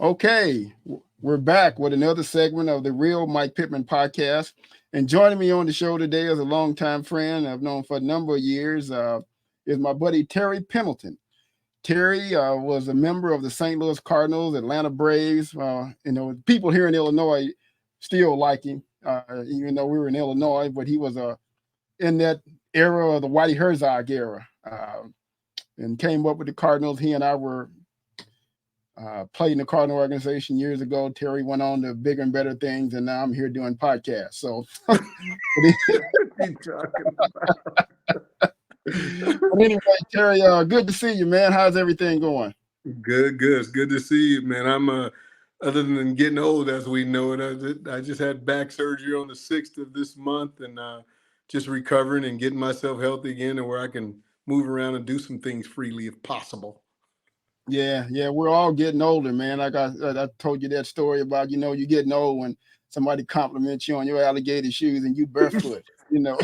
Okay, we're back with another segment of the Real Mike Pittman Podcast. And joining me on the show today is a longtime friend I've known for a number of years, is my buddy Terry Pendleton. Terry was a member of the St. Louis Cardinals, Atlanta Braves. People here in Illinois still like him, even though we were in Illinois, but he was in that era of the Whitey Herzog era and came up with the Cardinals. He and I were played in the Cardinal organization years ago. Terry went on to bigger and better things, and now I'm here doing podcasts. So, but anyway, Terry, good to see you, man. How's everything going? Good. It's good to see you, man. I'm other than getting old, as we know it, I just had back surgery on the 6th of this month, and just recovering and getting myself healthy again, and where I can move around and do some things freely if possible. Yeah, we're all getting older, man. Like I told you that story about, you getting old when somebody compliments you on your alligator shoes and you barefoot, You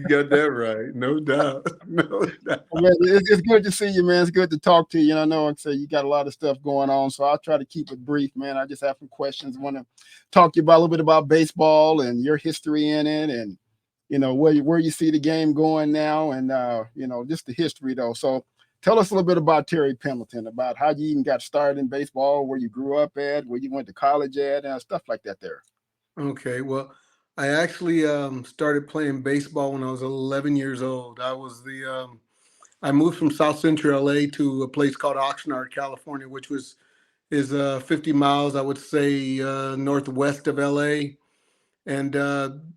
got that right. No doubt. No doubt. Well, man, it's good to see you, man. It's good to talk to you. And I know, like I say, you got a lot of stuff going on, so I'll try to keep it brief, man. I just have some questions. I want to talk to you about a little bit about baseball and your history in it, and where you see the game going now, and just the history though. So tell us a little bit about Terry Pendleton, about how you even got started in baseball, where you grew up at, where you went to college at, and stuff like that there. Okay, well, I actually started playing baseball when I was 11 years old. I moved from South Central LA to a place called Oxnard, California, which is 50 miles, I would say, northwest of LA, and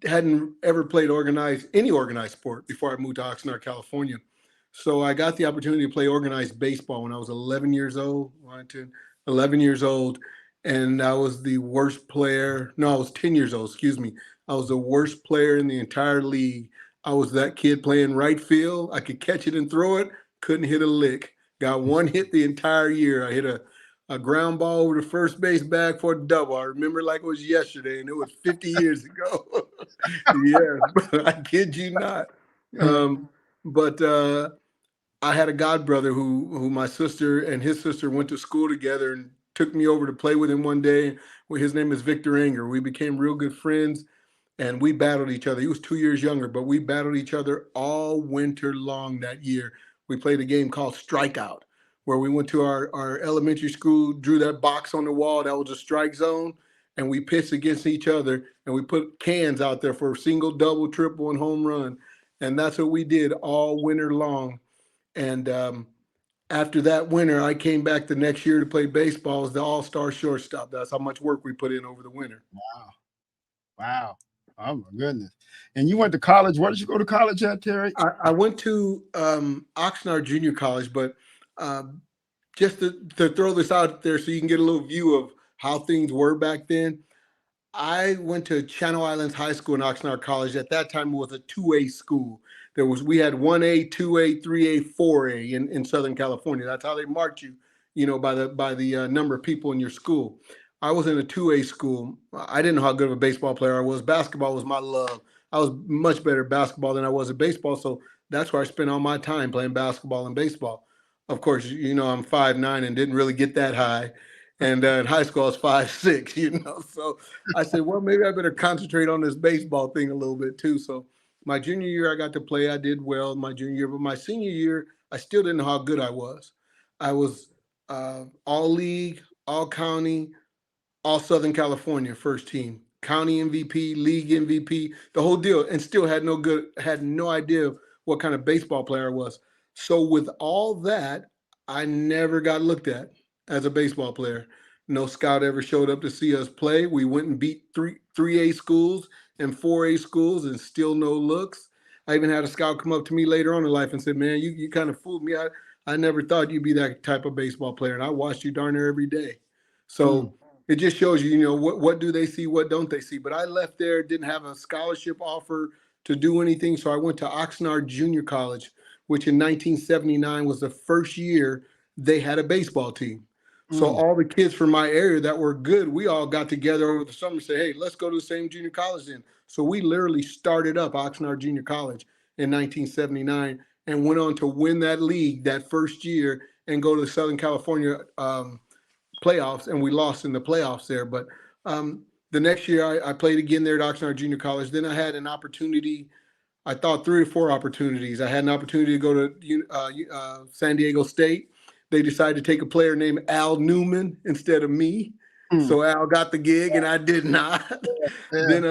hadn't ever played any organized sport before I moved to Oxnard, California. So I got the opportunity to play organized baseball when I was 11 years old. 11 years old, and I was the worst player. No, I was 10 years old. Excuse me. I was the worst player in the entire league. I was that kid playing right field. I could catch it and throw it. Couldn't hit a lick. Got one hit the entire year. I hit a ground ball over the first base bag for a double. I remember like it was yesterday, and it was 50 years ago. Yeah, I kid you not. But I had a god brother who my sister and his sister went to school together and took me over to play with him one day. Well, his name is Victor Anger. We became real good friends, and we battled each other. He was 2 years younger, but we battled each other all winter long that year. We played a game called Strikeout, where we went to our elementary school, drew that box on the wall. That was a strike zone, and we pitched against each other, and we put cans out there for single, double, triple, and home run. And that's what we did all winter long. And after that winter, I came back the next year to play baseball as the all-star shortstop. That's how much work we put in over the winter. Wow. Oh my goodness. And you went to college. Where did you go to college at, Terry? I went to Oxnard Junior College, but just to throw this out there so you can get a little view of how things were back then, I went to Channel Islands High School in Oxnard College. At that time, it was a 2A school. We had 1A, 2A, 3A, 4A in Southern California. That's how they marked you, by the number of people in your school. I was in a 2A school. I didn't know how good of a baseball player I was. Basketball was my love. I was much better at basketball than I was at baseball. So that's where I spent all my time, playing basketball and baseball. Of course, I'm 5'9" and didn't really get that high. And in high school, I was 5'6", So I said, well, maybe I better concentrate on this baseball thing a little bit too. So my junior year, I got to play. I did well my junior year. But my senior year, I still didn't know how good I was. I was all league, all county, all Southern California first team, county MVP, league MVP, the whole deal, and still had no idea what kind of baseball player I was. So with all that, I never got looked at as a baseball player. No scout ever showed up to see us play. We went and beat 3A schools and 4A schools and still no looks. I even had a scout come up to me later on in life and said, man, you kind of fooled me. I never thought you'd be that type of baseball player, and I watched you darn near every day. So it just shows you, what do they see, what don't they see? But I left there, didn't have a scholarship offer to do anything, so I went to Oxnard Junior College, which in 1979 was the first year they had a baseball team. So all the kids from my area that were good, we all got together over the summer and said, hey, let's go to the same junior college then. So we literally started up Oxnard Junior College in 1979 and went on to win that league that first year and go to the Southern California playoffs, and we lost in the playoffs there. But the next year I played again there at Oxnard Junior College. Then I had an opportunity. I thought 3 or 4 opportunities. I had an opportunity to go to San Diego State. They decided to take a player named Al Newman instead of me. So Al got the gig and I did not. Then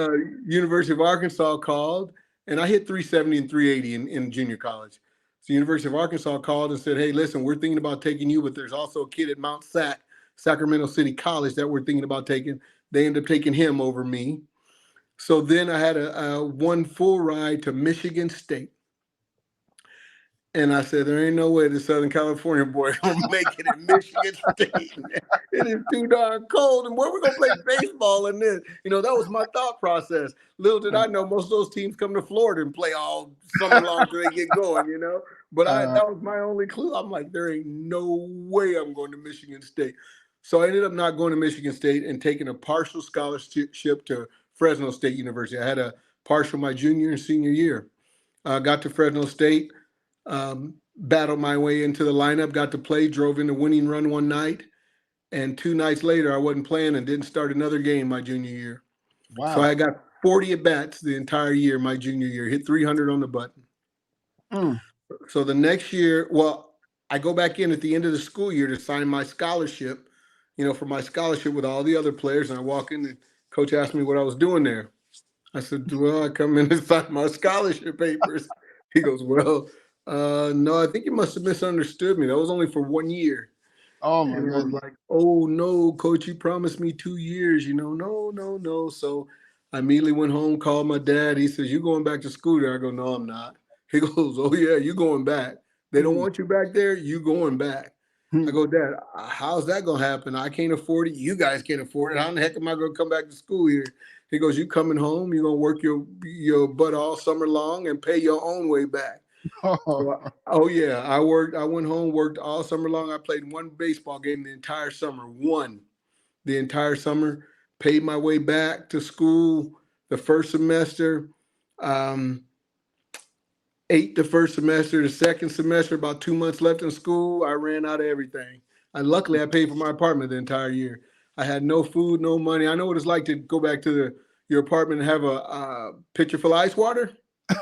University of Arkansas called, and I hit 370 and 380 in junior college. So University of Arkansas called and said, hey, listen, we're thinking about taking you, but there's also a kid at Mount Sac, Sacramento City College, that we're thinking about taking. They ended up taking him over me. So then I had a 1 full ride to Michigan State. And I said, there ain't no way the Southern California boy gonna make it in Michigan State. It is too darn cold. And where we gonna play baseball in this? That was my thought process. Little did I know most of those teams come to Florida and play all summer long till they get going, But that was my only clue. I'm like, there ain't no way I'm going to Michigan State. So I ended up not going to Michigan State and taking a partial scholarship to Fresno State University. I had a partial my junior and senior year. Got to Fresno State. Battled my way into the lineup, got to play, drove in a winning run one night, and 2 nights later I wasn't playing and didn't start another game my junior year. Wow. So I got 40 at-bats the entire year, my junior year, hit 300 on the button. So the next year, I go back in at the end of the school year to sign my scholarship, for my scholarship with all the other players, and I walk in and coach asked me what I was doing there. I said, well, I come in and sign my scholarship papers. He goes, well, no, I think you must have misunderstood me. That was only for 1 year. Oh my God! I was like, oh no, coach, you promised me 2 years. No. So I immediately went home, called my dad. He says, you going back to school there? I go, no, I'm not. He goes, oh yeah, you going back. They don't want you back there. You going back. I go, Dad, how's that gonna happen? I can't afford it. You guys can't afford it. How in the heck am I gonna come back to school here? He goes, you coming home? You're gonna work your butt all summer long and pay your own way back. So, yeah, I went home, worked all summer long. I played 1 baseball game the entire summer, paid my way back to school the first semester, ate the first semester, the second semester, about 2 months left in school, I ran out of everything. Luckily, I paid for my apartment the entire year. I had no food, no money. I know what it's like to go back to your apartment and have a pitcher full of ice water.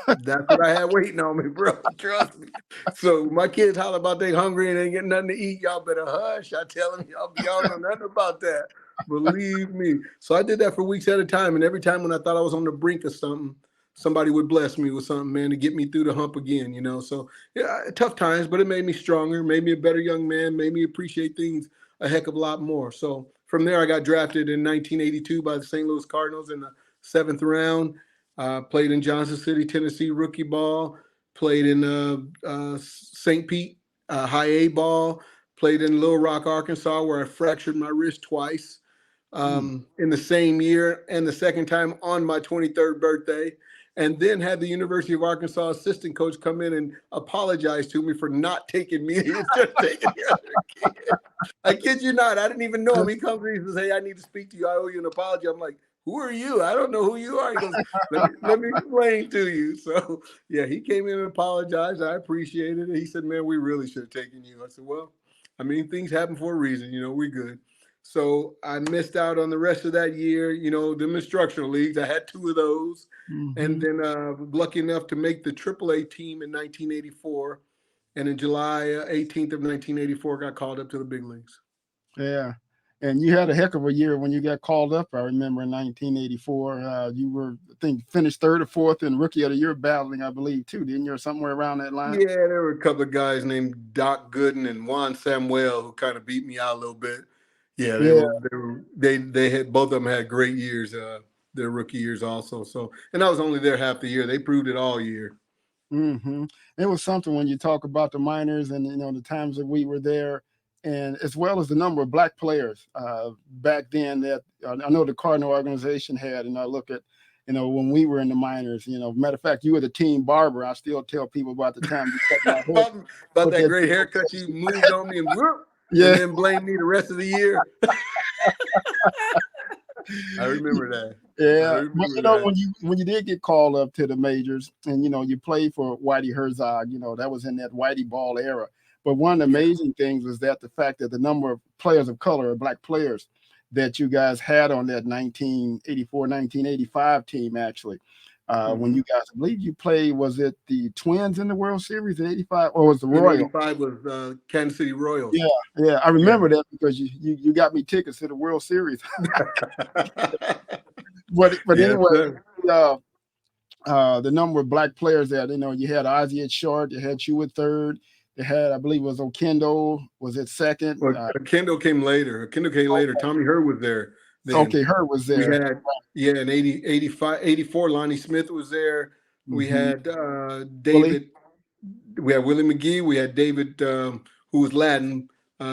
That's what I had waiting on me, bro. Trust me. So my kids holler about they hungry and ain't getting nothing to eat. Y'all better hush. I tell them y'all know nothing about that. Believe me. So I did that for weeks at a time. And every time when I thought I was on the brink of something, somebody would bless me with something, man, to get me through the hump again, So yeah, tough times, but it made me stronger, made me a better young man, made me appreciate things a heck of a lot more. So from there, I got drafted in 1982 by the St. Louis Cardinals in the 7th round. Played in Johnson City, Tennessee rookie ball, played in St. Pete high A ball, played in Little Rock, Arkansas, where I fractured my wrist twice in the same year, and the second time on my 23rd birthday, and then had the University of Arkansas assistant coach come in and apologize to me for not taking me instead of taking the other kid. I kid you not, I didn't even know him. He comes to me and says, hey, I need to speak to you. I owe you an apology. I'm like, who are you? I don't know who you are. He goes, let me explain to you. So, yeah, he came in and apologized. I appreciated it. He said, man, we really should have taken you. I said, well, I mean, things happen for a reason. We're good. So I missed out on the rest of that year, them instructional leagues. I had 2 of those. And then lucky enough to make the AAA team in 1984. And in July 18th of 1984, got called up to the big leagues. Yeah. And you had a heck of a year when you got called up. I remember in 1984, you were, I think, finished 3rd or 4th in Rookie of the Year battling, I believe, too, didn't you? Or somewhere around that line? Yeah, there were a couple of guys named Doc Gooden and Juan Samuel who kind of beat me out a little bit. Yeah, they had, both of them had great years, their rookie years also. So, and I was only there half the year. They proved it all year. It was something when you talk about the minors and, the times that we were there, and as well as the number of Black players back then that I know the Cardinal organization had, and I look at, when we were in the minors, matter of fact, you were the team barber. I still tell people about the time you cut my hair. about that great haircut you moved on me and then blame me the rest of the year. I remember that. Yeah, but when you did get called up to the majors, and you played for Whitey Herzog, that was in that Whitey ball era. But one of the Yeah. amazing things was that the fact that the number of players of color, or black players, that you guys had on that 1984, 1985 team, actually. When Mhm. you guys, I believe you played, was it the Twins in the World Series in 85, or was the In Royals? '85 was Kansas City Royals. Yeah, yeah, I Yeah. remember that because you got me tickets to the World Series. But Yes, anyway, sir. uh, the number of black players that you had Ozzie at short, you had you at third, you had, I believe it was Okendo was at second. Well, Kendall came later. Kendall came later. Tommy Hurt was there then. Okay, Herb was We there. had, yeah, in 80, 85, 84, Lonnie Smith was there. We Mm-hmm. had Willie David, we had Willie McGee. We had David, who was Latin,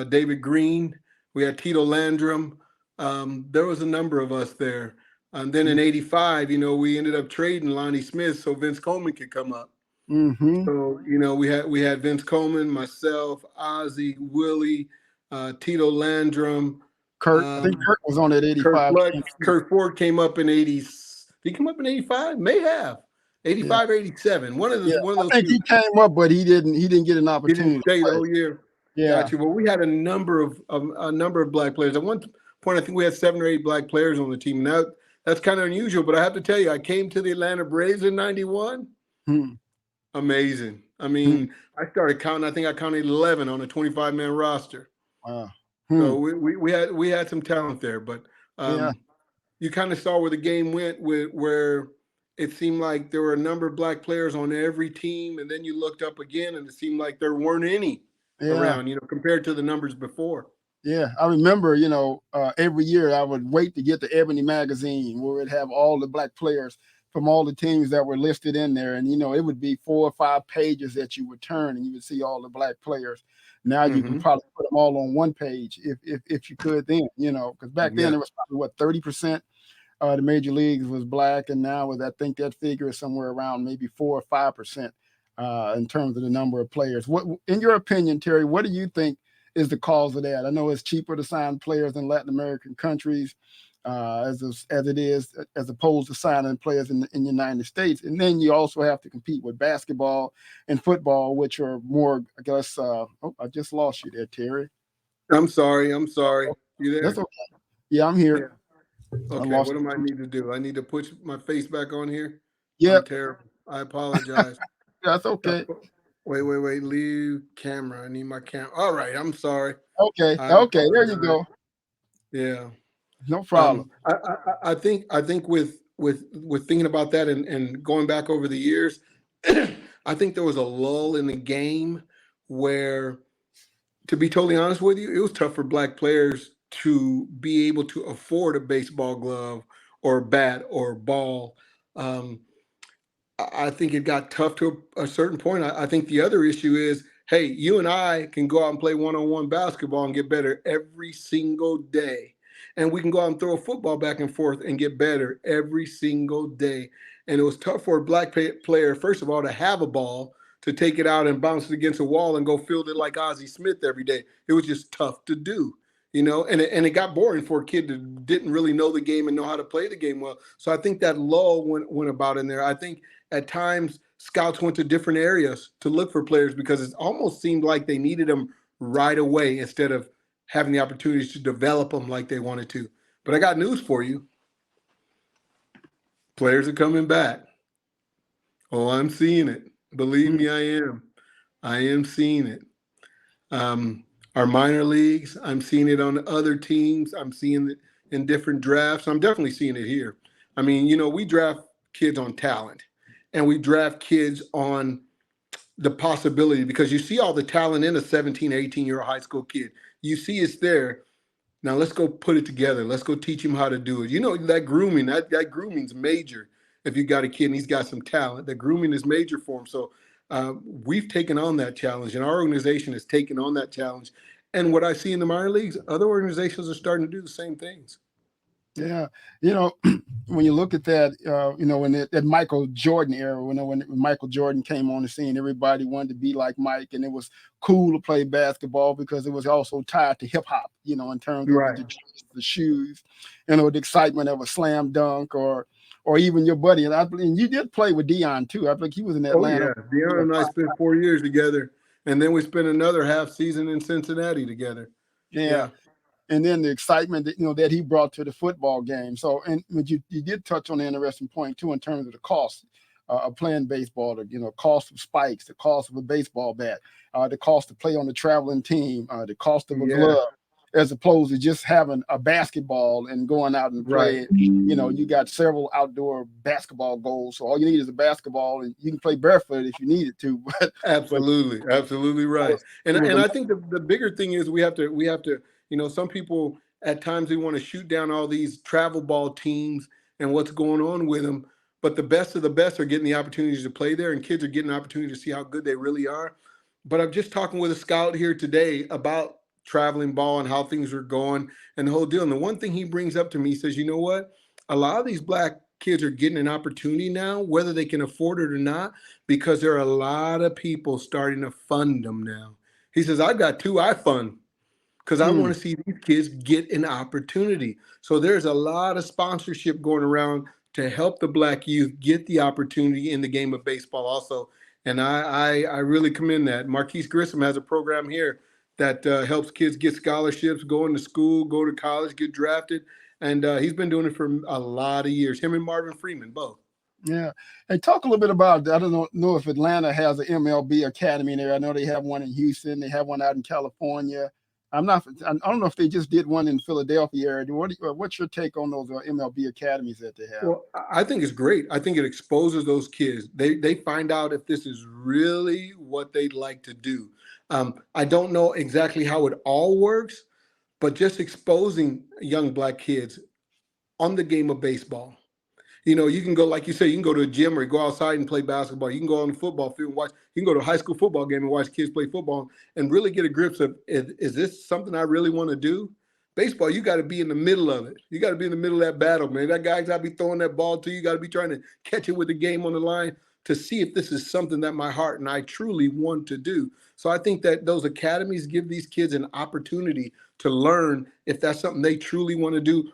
David Green. We had Tito Landrum. There was a number of us there. And then in 85, we ended up trading Lonnie Smith so Vince Coleman could come up. Mm-hmm. So, we had Vince Coleman, myself, Ozzie, Willie, Tito Landrum, Kurt, I think um, Kurt was on that Kurt 85 Flood, team. Kurt Ford came up in 80. Did he come up in 85? May have. Yeah, 85 or 87. One of yeah. those one of I those think two. he came up, but he didn't get an He didn't opportunity to stay the play. whole year. Yeah. Got you. Well, we had a number of black players. At one point, I think we had 7 or 8 black players on the team. Now that's kind of unusual, but I have to tell you, I came to the Atlanta Braves in '91. Hmm. Amazing. I Hmm. mean, I started counting. I think I counted 11 on a 25-man roster. Wow. Hmm. So we had some talent there, but Yeah. you kind of saw where the game went, where it seemed like there were a number of black players on every team, and then you looked up again, and it seemed like there weren't any Yeah. around, compared to the numbers before. Yeah, I remember, every year I would wait to get the Ebony magazine where it'd have all the black players from all the teams that were listed in there. And, it would be 4 or 5 pages that you would turn and you would see all the black players. Now you can Hmm. probably put them all on one page if you could then, because back then Yeah. it was probably 30% the major leagues was black. And now I think that figure is somewhere around maybe 4 or 5% in terms of the number of players. What, in your opinion, Terry, what do you think is the cause of that? I know it's cheaper to sign players in Latin American countries as it is as opposed to signing players in the United States, and then you also have to compete with basketball and football, which are more, I guess. I just lost you there, Terry. I'm sorry. I'm sorry. Oh, You that's there? okay. Yeah, I'm here. Yeah. I Okay. lost What do I you. need to do? I need to put my face back on here. I'm Yep, terrible. I apologize. that's okay. Wait. Leave camera. I need my camera. All right. I'm sorry. Okay, I okay. There you apologize. go. Yeah. No problem. I think with thinking about that and going back over the years, I think there was a lull in the game where, to be totally honest with you, it was tough for black players to be able to afford a baseball glove or a bat or a ball. Um, I think it got tough to a certain point. I think the other issue is, hey, you and I can go out and play one-on-one basketball and get better every single day. And we can go out and throw a football back and forth and get better every single day. And it was tough for a black player, first of all, to have a ball, to take it out and bounce it against a wall and go field it like Ozzie Smith every day. It was just tough to do, and it got boring for a kid that didn't really know the game and know how to play the game well. So I think that lull went about in there. I think at times scouts went to different areas to look for players because it almost seemed like they needed them right away instead of having the opportunities to develop them like they wanted to. But I got news for you. Players are coming back. Oh, I'm seeing it. Believe Hmm. me, I am. I am seeing it. Our minor leagues, I'm seeing it on other teams. I'm seeing it in different drafts. I'm definitely seeing it here. I mean, we draft kids on talent and we draft kids on the possibility because you see all the talent in a 17, 18-year-old high school kid. You see it's there. Now let's go put it together. Let's go teach him how to do it. That grooming, that grooming's major. If you got a kid and he's got some talent, the grooming is major for him. So we've taken on that challenge, and our organization has taken on that challenge. And what I see in the minor leagues, other organizations are starting to do the same things. Yeah, when you look at that, in that Michael Jordan era, when Michael Jordan came on the scene, everybody wanted to be like Mike, and it was cool to play basketball because it was also tied to hip hop, in terms of Right. the shoes, the excitement of a slam dunk or even your buddy. And you did play with Dion too. I think he was in Oh Atlanta. yeah, Deanna and I spent 4 years together And then we spent another half season in Cincinnati together. Yeah. And then the excitement that, that he brought to the football game. So, and but you did touch on an interesting point too, in terms of the cost of playing baseball, the cost of spikes, the cost of a baseball bat, the cost to play on the traveling team, the cost of a glove, as opposed to just having a basketball and going out and play. Right. You got several outdoor basketball goals. So all you need is a basketball, and you can play barefoot if you needed to. But Absolutely right. And I think the bigger thing is we have to, some people at times they want to shoot down all these travel ball teams and what's going on with them. But the best of the best are getting the opportunities to play there, and kids are getting the opportunity to see how good they really are. But I'm just talking with a scout here today about traveling ball and how things are going and the whole deal. And the one thing he brings up to me, he says, you know what? A lot of these black kids are getting an opportunity now, whether they can afford it or not, because there are a lot of people starting to fund them now. He says, I've got two I fund because I want to see these kids get an opportunity. So there's a lot of sponsorship going around to help the black youth get the opportunity in the game of baseball also. And I really commend that. Marquise Grissom has a program here that helps kids get scholarships, go into school, go to college, get drafted. And he's been doing it for a lot of years. Him and Marvin Freeman, both. Yeah. Hey, talk a little bit about, I don't know if Atlanta has an MLB academy there. I know they have one in Houston. They have one out in California. I don't know if they just did one in Philadelphia area. What's your take on those MLB academies that they have? Well, I think it's great. I think it exposes those kids. They find out if this is really what they'd like to do. I don't know exactly how it all works, but just exposing young black kids on the game of baseball. You can go, like you say, you can go to a gym or go outside and play basketball. You can go on the football field and watch. You can go to a high school football game and watch kids play football and really get a grip of, is this something I really want to do? Baseball, you got to be in the middle of it. You got to be in the middle of that battle, man. That guy's got to be throwing that ball to you. You got to be trying to catch it with the game on the line to see if this is something that my heart and I truly want to do. So I think that those academies give these kids an opportunity to learn if that's something they truly want to do.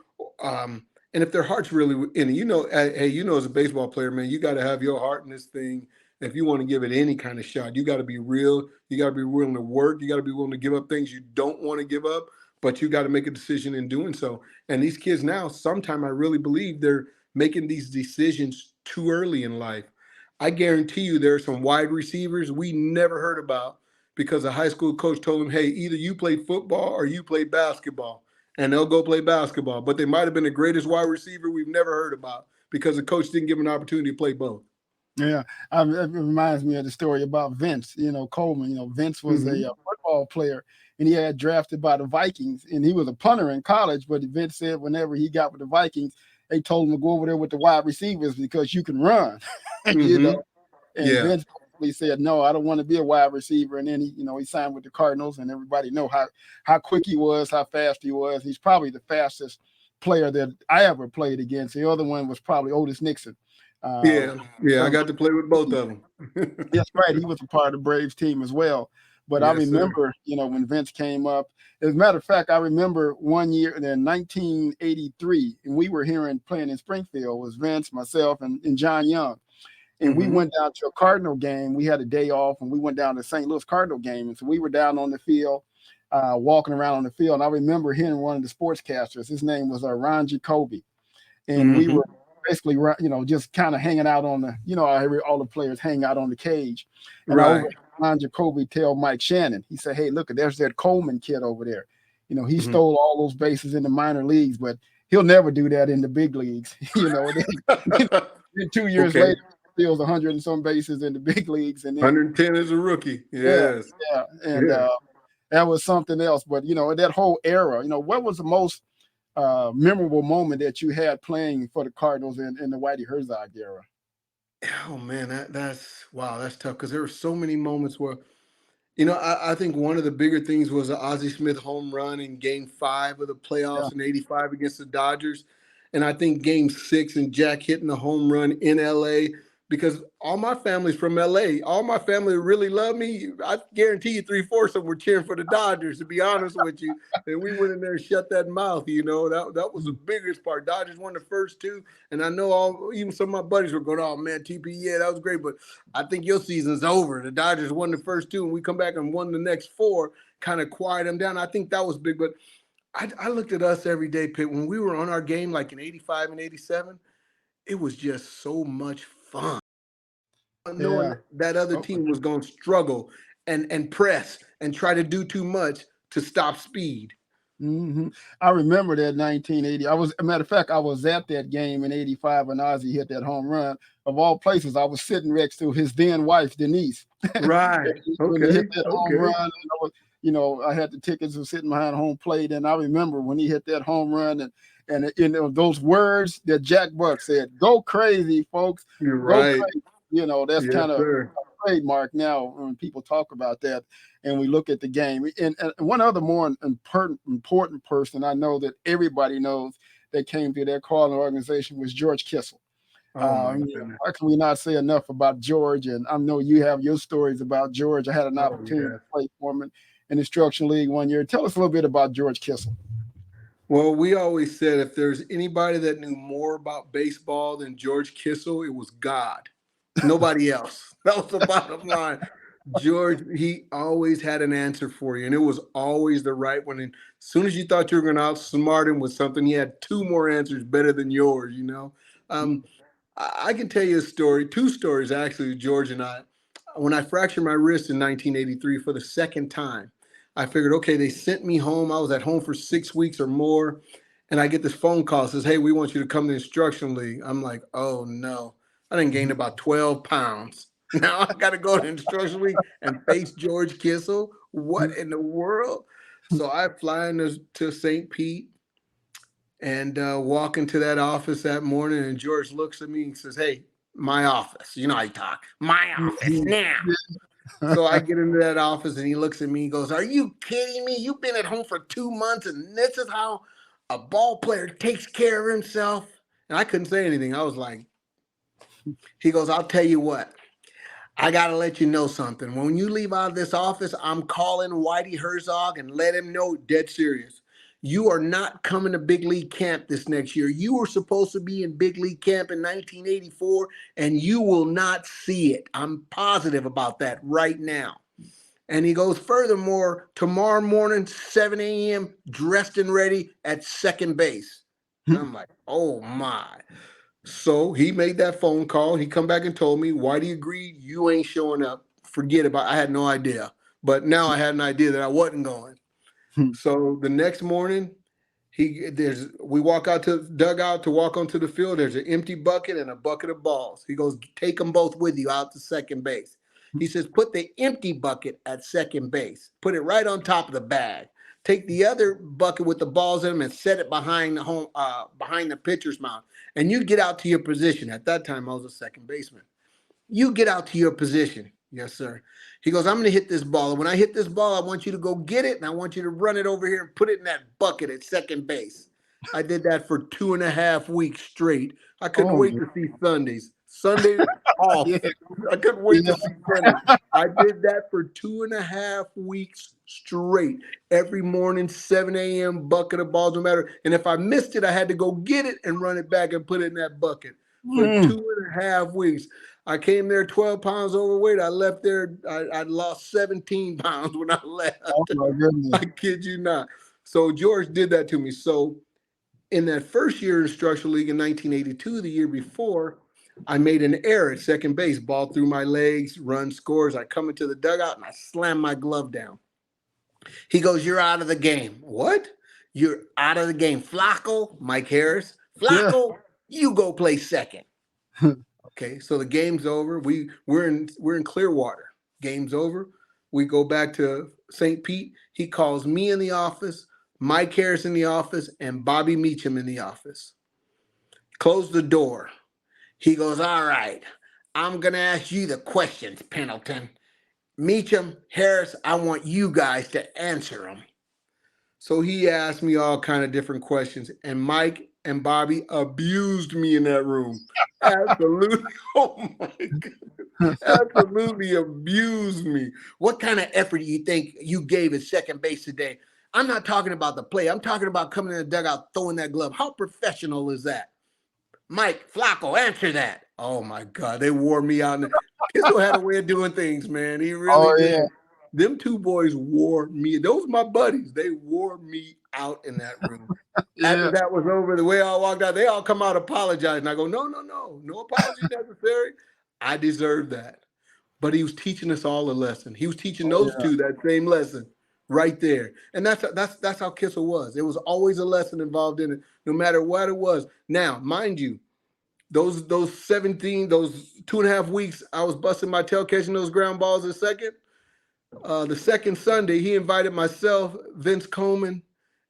And if their heart's really in it, as a baseball player, man, you got to have your heart in this thing. If you want to give it any kind of shot, you got to be real. You got to be willing to work. You got to be willing to give up things you don't want to give up, but you got to make a decision in doing so. And these kids now, sometime I really believe they're making these decisions too early in life. I guarantee you there are some wide receivers we never heard about because a high school coach told them, hey, either you play football or you play basketball. And they'll go play basketball. But they might have been the greatest wide receiver we've never heard about because the coach didn't give them an opportunity to play both. Yeah, it reminds me of the story about Vince, Coleman. Vince was a football player, and he had drafted by the Vikings, and he was a punter in college. But Vince said whenever he got with the Vikings, they told him to go over there with the wide receivers because you can run, And Vince said, no, I don't want to be a wide receiver. And then he signed with the Cardinals, and everybody know how quick he was, how fast he was. He's probably the fastest player that I ever played against. The other one was probably Otis Nixon. I got to play with both of them. That's right. He was a part of the Braves team as well. But yes, I remember, when Vince came up. As a matter of fact, I remember one year in 1983, and we were playing in Springfield. It was Vince, myself, and John Young. And we went down to a Cardinal game. We had a day off, and we went down to St. Louis Cardinal game. And so we were down on the field, walking around on the field. And I remember hearing one of the sportscasters. His name was Ron Jacoby. And we were basically, just kind of hanging out on the, all the players hang out on the cage. And I overheard Ron Jacoby tell Mike Shannon, he said, hey, look, there's that Coleman kid over there. He stole all those bases in the minor leagues, but he'll never do that in the big leagues. Then 2 years later, steals 100 and some bases in the big leagues, and then 110 as a rookie. Yes. And that was something else. But that whole era, what was the most memorable moment that you had playing for the Cardinals in the Whitey Herzog era? Oh man, that's tough because there were so many moments where, I think one of the bigger things was the Ozzie Smith home run in Game 5 of the playoffs in '85 against the Dodgers, and I think Game 6 and Jack hitting the home run in LA. because all my family's from LA. All my family really love me. I guarantee you 3/4 of them were cheering for the Dodgers, to be honest with you. And we went in there and shut that mouth, That was the biggest part. Dodgers won the first two. And I know even some of my buddies were going, oh man, TP, yeah, that was great. But I think your season's over. The Dodgers won the first two and we come back and won the next four, kind of quiet them down. I think that was big. But I looked at us every day, Pitt, when we were on our game, like in 85 and 87, it was just so much fun. Knowing that other team was going to struggle and press and try to do too much to stop speed. Mm-hmm. I remember that 1980. A matter of fact, I was at that game in 85 when Ozzie hit that home run. Of all places, I was sitting next to his then wife, Denise. Right. When he hit that home run, I had the tickets and sitting behind home plate. And I remember when he hit that home run and those words that Jack Buck said, "Go crazy, folks." You're right. Go crazy. That's kind of a trademark now when people talk about that and we look at the game. And one other more important person I know that everybody knows that came to that Cardinals organization was George Kissel. How can we not say enough about George? And I know you have your stories about George. I had an opportunity to play for him in the Instruction League one year. Tell us a little bit about George Kissel. Well, we always said if there's anybody that knew more about baseball than George Kissel, it was God. Nobody else. That was the bottom line. George, he always had an answer for you, and it was always the right one. And as soon as you thought you were going to outsmart him with something, he had two more answers better than yours, I can tell you a story, two stories actually, George and I. When I fractured my wrist in 1983 for the second time, I figured, okay, they sent me home. I was at home for 6 weeks or more, and I get this phone call, says, hey, we want you to come to the Instruction League. I'm like, oh, no. I done gained about 12 pounds. Now I got to go to the Instruction League and face George Kissel. What in the world? So I fly into St. Pete and walk into that office that morning, and George looks at me and says, hey, my office. You know how I talk. My office now. So I get into that office, and he looks at me and goes, are you kidding me? You've been at home for 2 months, and this is how a ball player takes care of himself? And I couldn't say anything. I was like, he goes, I'll tell you what. I got to let you know something. When you leave out of this office, I'm calling Whitey Herzog and let him know, dead serious, you are not coming to big league camp this next year. You were supposed to be in big league camp in 1984, and you will not see it. I'm positive about that right now. And he goes, furthermore, tomorrow morning, 7 a.m., dressed and ready at second base. And I'm like, oh, my. So he made that phone call. He come back and told me, Whitey agreed, you ain't showing up. Forget about it. I had no idea. But now I had an idea that I wasn't going. So the next morning, we walk out to the dugout to walk onto the field. There's an empty bucket and a bucket of balls. He goes, take them both with you out to second base. He says, put the empty bucket at second base. Put it right on top of the bag. Take the other bucket with the balls in them and set it behind the pitcher's mound. And you get out to your position. At that time, I was a second baseman. You get out to your position. Yes, sir. He goes, I'm going to hit this ball. And when I hit this ball, I want you to go get it, and I want you to run it over here and put it in that bucket at second base. I did that for 2.5 weeks straight. I couldn't wait to see Sundays. Sunday off. I couldn't wait to see Sundays. I did that for 2.5 weeks straight. Every morning, 7 a.m., bucket of balls, no matter. And if I missed it, I had to go get it and run it back and put it in that bucket for 2.5 weeks. I came there 12 pounds overweight. I left there. I lost 17 pounds when I left. Oh, my goodness. I kid you not. So George did that to me. So in that first year in Instruction League in 1982, the year before, I made an error at second base. Ball through my legs, run scores. I come into the dugout, and I slam my glove down. He goes, you're out of the game. What? You're out of the game. Flacco, Mike Harris. Flacco, you go play second. Okay, so the game's over. We're in Clearwater. Game's over. We go back to St. Pete. He calls me in the office, Mike Harris in the office, and Bobby Meacham in the office. Close the door. He goes, all right, I'm going to ask you the questions, Pendleton. Meacham, Harris, I want you guys to answer them. So he asked me all kind of different questions, and Mike and Bobby abused me in that room. Absolutely. Oh my goodness. Absolutely abused me. What kind of effort do you think you gave at second base today? I'm not talking about the play. I'm talking about coming in the dugout, throwing that glove. How professional is that? Mike Flacco, answer that. Oh my God, they wore me out. Kissel had a way of doing things, man. He really Oh did. yeah, Them two boys wore me. Those my buddies. They wore me out in that room. After yeah, that was over, the way I walked out, they all come out apologizing. I go, no apology necessary. I deserve that. But he was teaching us all a lesson. He was teaching oh those yeah, two that same lesson right there. And that's how Kissel was. There was always a lesson involved in it, no matter what it was. Now, mind you, those 2.5 weeks, I was busting my tail catching those ground balls a second. The second Sunday, he invited myself, Vince Coleman,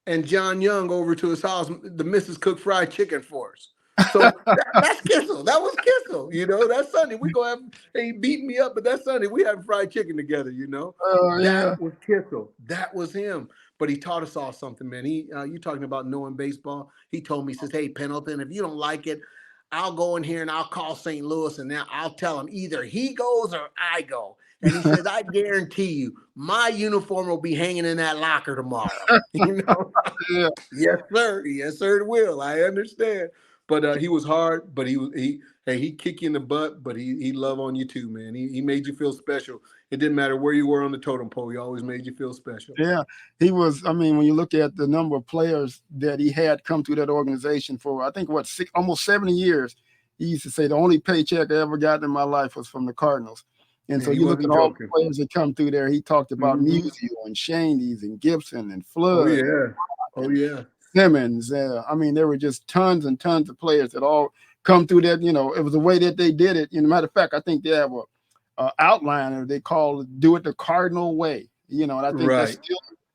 and John Young over to his house. The missus cooked fried chicken for us. So that's Kissel. That was Kissel. That Sunday we go have. He beat me up, but that Sunday we having fried chicken together. oh yeah, That was Kissel. That was him. But he taught us all something, man. You talking about knowing baseball? He told me, he says, "Hey Pendleton, if you don't like it, I'll go in here and I'll call St. Louis and now I'll tell him either he goes or I go." And he says, "I guarantee you, my uniform will be hanging in that locker tomorrow." yeah, Yes, sir. Yes, sir. It will. I understand. But he was hard. But he kick you in the butt. But he love on you too, man. He made you feel special. It didn't matter where you were on the totem pole. He always made you feel special. yeah. He was. I mean, when you look at the number of players that he had come through that organization for, I think almost 70 years. He used to say the only paycheck I ever got in my life was from the Cardinals. And Yeah, so he you look at wasn't all joking. the players that come through there. He talked about Mhm. Musial and Shaney's and Gibson and Oh Flood. yeah. Oh yeah. Simmons. I mean, there were just tons and tons of players that all come through that. It was the way that they did it. Matter of fact, I think they have a outliner they call it "Do It the Cardinal Way." And I think that's Right.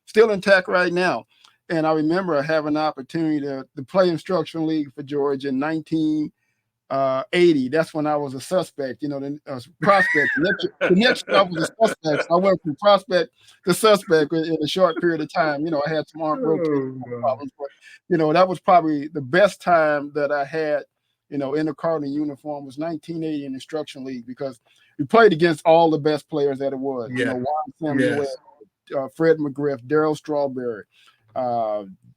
still intact right now. And I remember having the opportunity to play instructional league for Georgia in 1980. That's when I was a suspect. The prospect. The next year I was a suspect. So I went from prospect to suspect in a short period of time. I had some arm rotation Oh God. problems, but that was probably the best time that I had. In the Cardinal uniform was 1980 in instruction league because we played against all the best players that it was. Yeah. Juan Samuel, Yes. Fred McGriff, Darryl Strawberry,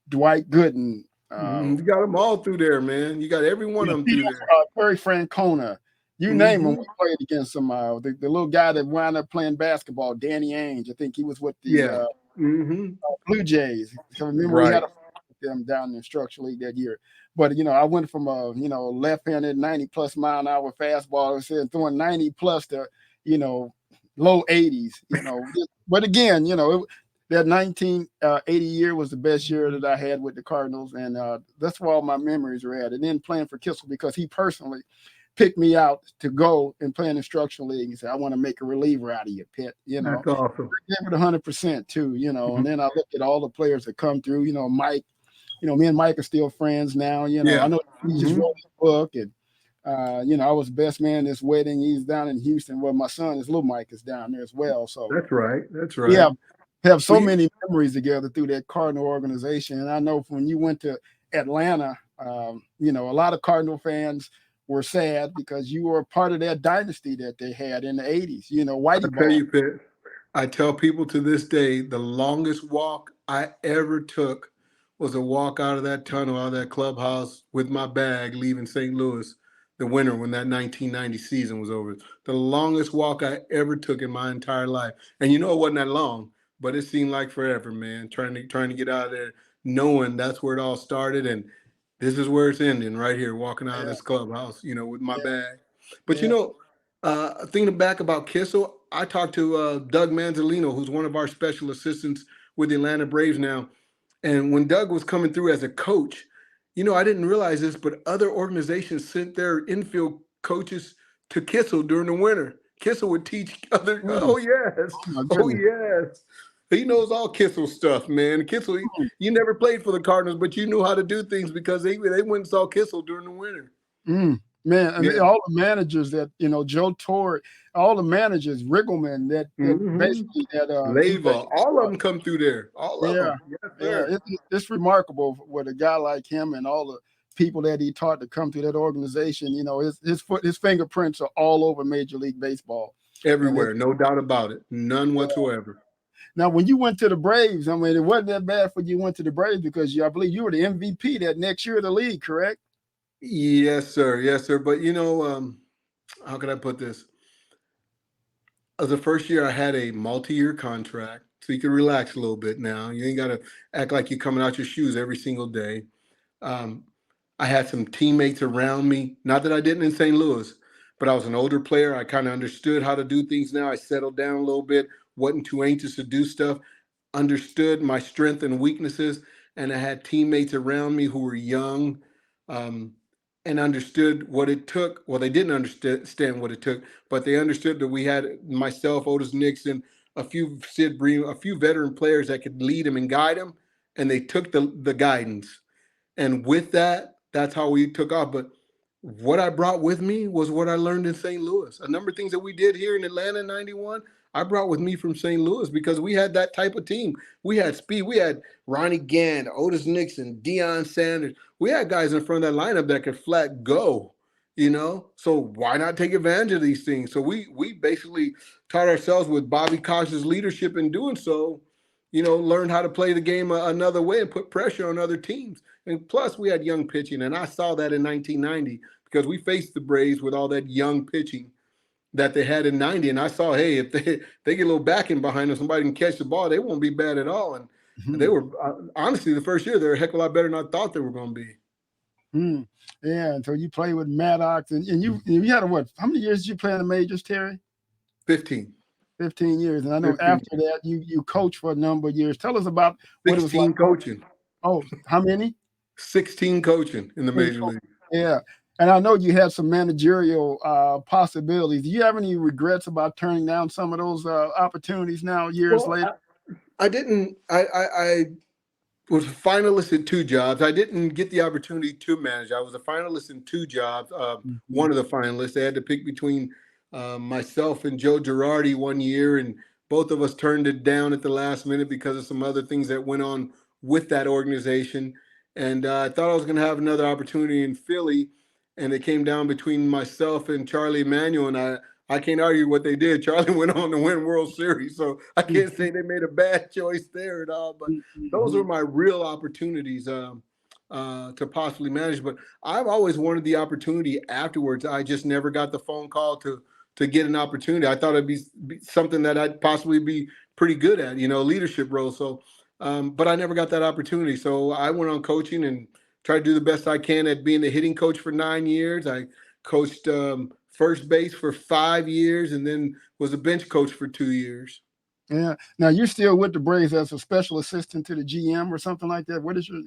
Dwight Gooden. You got them all through there, man. You got every one of them through there. Perry Francona, you name them, we played against them. The little guy that wound up playing basketball, Danny Ainge, I think he was with the Blue Jays. So remember we had a them down in the instruction league that year. But I went from a left-handed 90+ mile an hour fastball, instead of throwing 90 plus to low 80s. But again, that 1980 year was the best year that I had with the Cardinals, and that's where all my memories are at. And then playing for Kissel because he personally picked me out to go and play in the instructional league. He said, "I want to make a reliever out of you, Pitt." That's awesome. I gave it 100% too. And then I looked at all the players that come through. Mike. Me and Mike are still friends now. I know he just wrote his book, and I was best man in this wedding. He's down in Houston. Well, my son, his little Mike, is down there as well. So That's right. That's right. Yeah, have so many memories together through that Cardinal organization. And I know when you went to Atlanta, a lot of Cardinal fans were sad because you were a part of that dynasty that they had in the 80s. Whitey I tell you, Pitt, I tell people to this day, the longest walk I ever took was a walk out of that tunnel, out of that clubhouse with my bag, leaving St. Louis the winter when that 1990 season was over. The longest walk I ever took in my entire life. And it wasn't that long, but it seemed like forever, man, trying to get out of there, knowing that's where it all started. And this is where it's ending right here, walking out of this clubhouse, with my bag. But, thinking back about Kissel, I talked to Doug Manzolino, who's one of our special assistants with the Atlanta Braves now. And when Doug was coming through as a coach, I didn't realize this, but other organizations sent their infield coaches to Kissel during the winter. Kissel would teach other. Oh yes, yes. He knows all Kissel stuff, man. Kissel, you never played for the Cardinals, but you knew how to do things because they went and saw Kissel during the winter. Man, I mean, all the managers that Joe Torre, all the managers, Riggleman, that basically that Leyva, all of them come through there. All of them. Yes, it's remarkable with a guy like him and all people that he taught to come through that organization, his fingerprints are all over Major League Baseball. Everywhere, no doubt about it. None whatsoever. Now, when you went to the Braves, I mean, it wasn't that bad for you went to the Braves because I believe you were the MVP that next year of the league, correct? Yes, sir. Yes, sir. But how can I put this? The first year I had a multi-year contract, so you can relax a little bit now. You ain't got to act like you're coming out your shoes every single day. I had some teammates around me, not that I didn't in St. Louis, but I was an older player. I kind of understood how to do things now. I settled down a little bit, wasn't too anxious to do stuff, understood my strengths and weaknesses, and I had teammates around me who were young, and understood what it took. Well, they didn't understand what it took, but they understood that we had myself, Otis Nixon, a few Sid Bream, a few veteran players that could lead them and guide them, and they took the guidance. And with that, that's how we took off. But what I brought with me was what I learned in St. Louis. A number of things that we did here in Atlanta in 91, I brought with me from St. Louis because we had that type of team. We had speed. We had Ronnie Gann, Otis Nixon, Deion Sanders. We had guys in front of that lineup that could flat go, So why not take advantage of these things? So we basically taught ourselves with Bobby Koch's leadership in doing so, learned how to play the game another way and put pressure on other teams. And plus, we had young pitching, and I saw that in 1990 because we faced the Braves with all that young pitching that they had in 90. And I saw, hey, if they get a little backing behind them, somebody can catch the ball, they won't be bad at all. And they were, honestly, the first year, they're a heck of a lot better than I thought they were going to be. Yeah, and so you played with Maddox, and you had how many years did you play in the majors, Terry? 15. 15 years. And I know 15. After that, you coached for a number of years. Tell us about what it was like. Coaching. Oh, how many? 16 coaching in the major league. Yeah. And I know you had some managerial possibilities. Do you have any regrets about turning down some of those opportunities now, years later? I didn't. I was a finalist in 2 jobs. I didn't get the opportunity to manage. I was a finalist in 2 jobs. One of the finalists, they had to pick between myself and Joe Girardi one year, and both of us turned it down at the last minute because of some other things that went on with that organization. And I thought I was going to have another opportunity in Philly, and it came down between myself and Charlie Emanuel, and I can't argue what they did. Charlie went on to win World Series, so I can't say they made a bad choice there at all. But those are my real opportunities to possibly manage. But I've always wanted the opportunity afterwards. I just never got the phone call to get an opportunity. I thought it'd be something that I'd possibly be pretty good at, leadership role. So, but I never got that opportunity. So I went on coaching and tried to do the best I can at being the hitting coach for 9 years. I coached first base for 5 years and then was a bench coach for 2 years. Yeah. Now you're still with the Braves as a special assistant to the GM or something like that.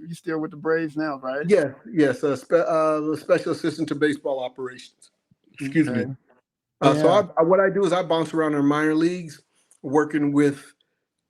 You still with the Braves now, right? Yes. A special assistant to baseball operations. Excuse me. So what I do is I bounce around our minor leagues, working with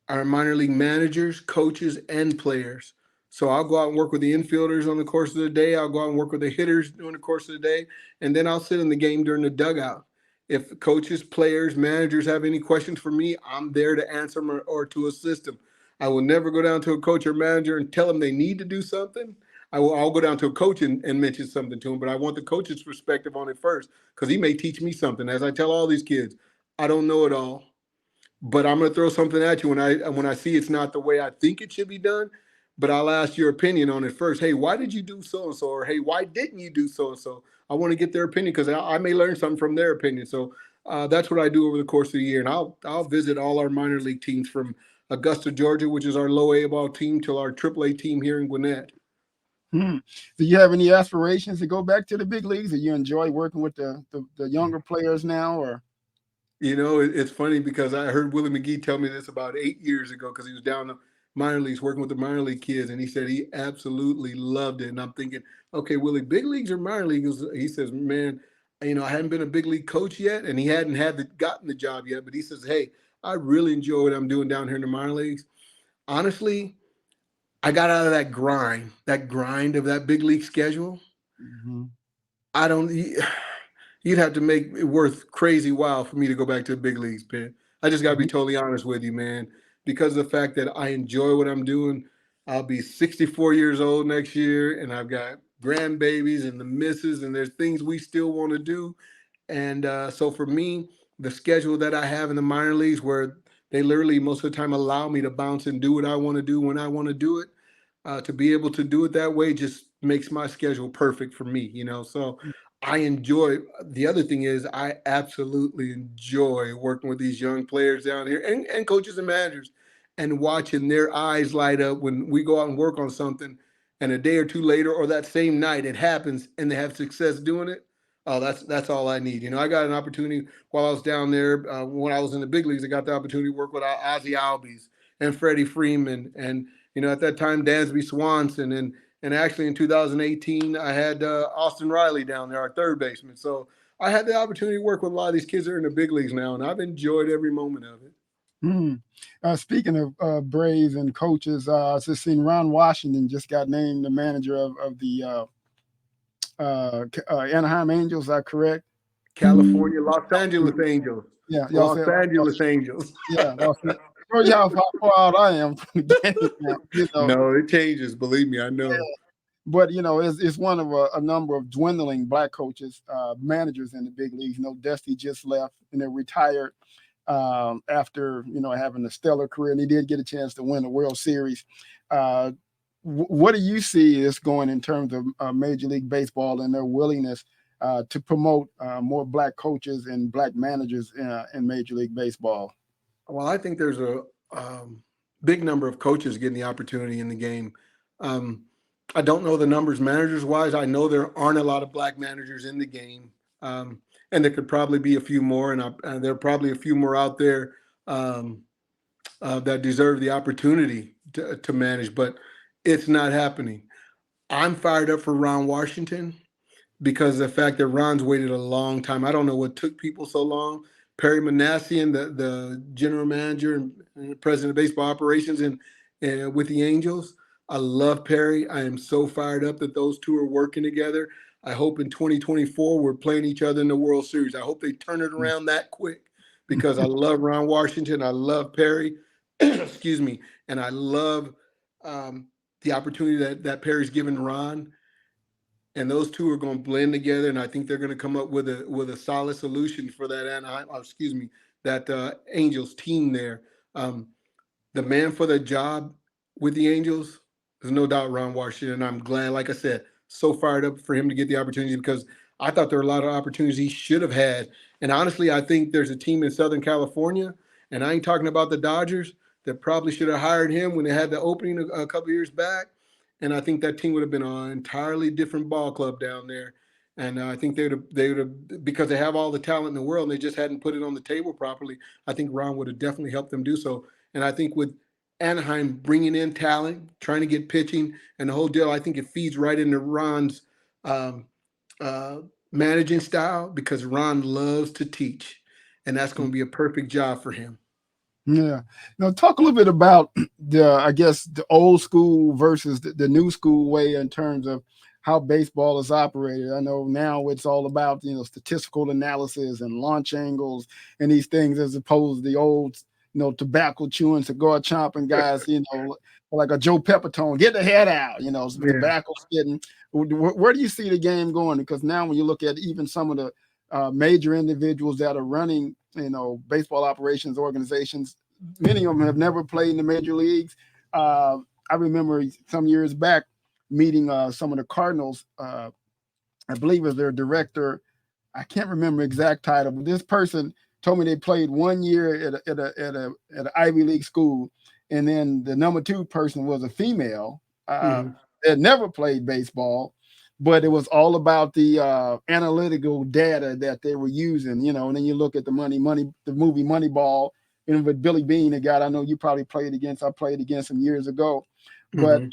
our minor league managers, coaches, and players. So I'll go out and work with the infielders on the course of the day. I'll go out and work with the hitters during the course of the day. And then I'll sit in the game during the dugout. If coaches, players, managers have any questions for me, I'm there to answer them or to assist them. I will never go down to a coach or manager and tell them they need to do something. I'll go down to a coach and mention something to him, but I want the coach's perspective on it first because he may teach me something. As I tell all these kids, I don't know it all, but I'm going to throw something at you when I see it's not the way I think it should be done. But I'll ask your opinion on it first. Hey, why did you do so-and-so? Or, hey, why didn't you do so-and-so? I want to get their opinion because I may learn something from their opinion. So that's what I do over the course of the year. And I'll visit all our minor league teams from Augusta, Georgia, which is our low A ball team, to our AAA team here in Gwinnett. Do you have any aspirations to go back to the big leagues? Do you enjoy working with the younger players now? Or it's funny because I heard Willie McGee tell me this about 8 years ago because he was down the minor leagues working with the minor league kids, and he said he absolutely loved it. And I'm thinking, okay, Willie, big leagues or minor leagues? He says, man, I hadn't been a big league coach yet, and he hadn't gotten the job yet. But he says, hey, I really enjoy what I'm doing down here in the minor leagues. Honestly, I got out of that grind of that big league schedule. You'd have to make it worth crazy while for me to go back to the big leagues, man. I just got to be totally honest with you, man. Because of the fact that I enjoy what I'm doing. I'll be 64 years old next year, and I've got grandbabies and the misses, and there's things we still want to do. And so for me, the schedule that I have in the minor leagues, where they literally most of the time allow me to bounce and do what I want to do when I want to do it, to be able to do it that way just makes my schedule perfect for me, you know. So I enjoy. The other thing is I absolutely enjoy working with these young players down here and coaches and managers, and watching their eyes light up when we go out and work on something, and a day or two later or that same night it happens and they have success doing it. Oh, that's all I need. You know, I got an opportunity while I was down there when I was in the big leagues. I got the opportunity to work with Ozzie Albies and Freddie Freeman, and you know, at that time Dansby Swanson, and actually in 2018 I had Austin Riley down there, our third baseman. So I had the opportunity to work with a lot of these kids that are in the big leagues now, and I've enjoyed every moment of it. Speaking of Braves and coaches, I just seen Ron Washington just got named the manager of the Anaheim Angels. Is that correct? California, Los Angeles Angels. Yeah, y'all Los said Angeles Angels. yeah. Show you how far out I am from the game now, you know. No, it changes. Believe me, I know. Yeah. But you know, it's one of a number of dwindling black coaches, managers in the big leagues. You know, Dusty just left and they retired after having a stellar career, and he did get a chance to win the World Series. What do you see is going in terms of Major League Baseball and their willingness to promote more black coaches and black managers in Major League Baseball? Well, I think there's a big number of coaches getting the opportunity in the game. I don't know the numbers managers-wise. I know there aren't a lot of black managers in the game, and there could probably be a few more, and there are probably a few more out there that deserve the opportunity to manage, but it's not happening. I'm fired up for Ron Washington because of the fact that Ron's waited a long time. I don't know what took people so long. Perry Manassian, the general manager and president of baseball operations and with the Angels. I love Perry. I am so fired up that those two are working together. I hope in 2024 we're playing each other in the World Series. I hope they turn it around that quick because I love Ron Washington. I love Perry. Excuse me. And I love the opportunity that Perry's given Ron. And those two are going to blend together, and I think they're going to come up with a solid solution for that Angels team there. The man for the job with the Angels is no doubt Ron Washington. I'm glad, like I said, so fired up for him to get the opportunity because I thought there were a lot of opportunities he should have had. And honestly, I think there's a team in Southern California, and I ain't talking about the Dodgers, that probably should have hired him when they had the opening a couple of years back. And I think that team would have been an entirely different ball club down there. And I think they would have, because they have all the talent in the world and they just hadn't put it on the table properly, I think Ron would have definitely helped them do so. And I think with Anaheim bringing in talent, trying to get pitching and the whole deal, I think it feeds right into Ron's managing style because Ron loves to teach. And that's going to be a perfect job for him. Yeah. Now talk a little bit about the old school versus the new school way in terms of how baseball is operated. I know now it's all about, statistical analysis and launch angles and these things as opposed to the old, tobacco chewing, cigar chomping guys, like a Joe Pepitone, get the head out, tobacco spitting. Where do you see the game going? Because now when you look at even some of the major individuals that are running, baseball operations organizations, many of them have never played in the major leagues. I remember some years back meeting some of the Cardinals. I believe as their director, I can't remember exact title, but this person told me they played 1 year at an Ivy League school, and then the number two person was a female that never played baseball. But it was all about the analytical data that they were using, and then you look at the movie Moneyball, with Billy Beane, a guy I know you probably played against. I played against him years ago. But,